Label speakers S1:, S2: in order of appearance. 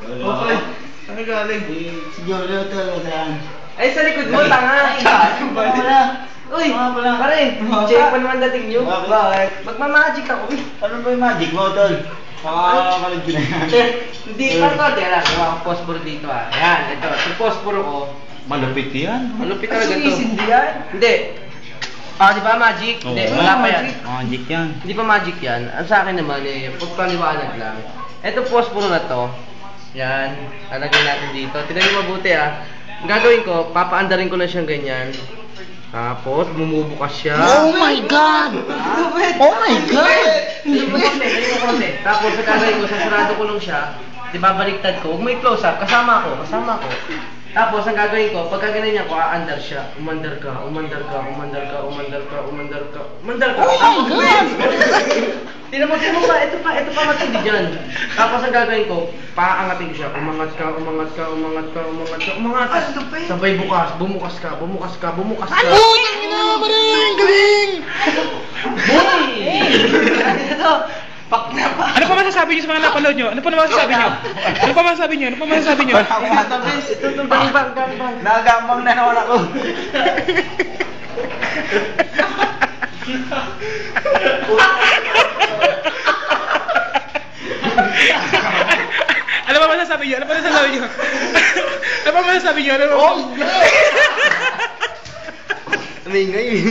S1: Okay. Ano galing?
S2: Si Jolo to, saan?
S3: Ay, sa likod mo, tanga!
S2: Wala.
S3: Uy,
S2: Wala.
S3: pare, check pa naman dating nyo. Bakit? Magmamagic ako eh.
S2: Ano ba yung magic mo, tol? Pakakalag ko na yan.
S3: Hindi pa to, tira. Gawa akong posporo dito ah. Ayan, ito. Yung posporo ko.
S2: Malupit yan.
S3: Malupit talaga to.
S1: Hindi yan?
S3: Hindi. Ah, di ba magic? Hindi, wala pa yan.
S2: Magic yan.
S3: Hindi pa magic yan. Ang sa akin naman eh, pagpaliwanag lang. Ito posporo na to. Yan. Lalagyan natin dito. Tignan nyo mabuti ah. Ang gagawin ko, papaandarin ko lang siyang ganyan. Tapos, bumubukas siya.
S2: Oh my God! Oh my God!
S3: Dali mo konti. Tapos, ang gagawin ko, sasarado ko lang siya. Di ba, baliktad ko. Huwag may close up. Kasama ko. Tapos, ang gagawin ko, pagka ganyan ko, aandar siya. Umandar ka.
S2: Oh my God!
S3: Tingnan mo pa, ito pa matindi dyan. Tapos ang gagawin ko, paangatin ko siya. Umangat ka. Sabay bumukas ka.
S2: Ano? Maring! Galing!
S3: Boy! Ito, pak na pa.
S1: Ano pa masasabi niyo sa mga napanood niyo? Ano pa masasabi niyo?
S3: Ito, bang.
S2: Nagambang na naman ako.
S1: Ano pa masasabi niyo?
S3: Oh, yeah! Amingay.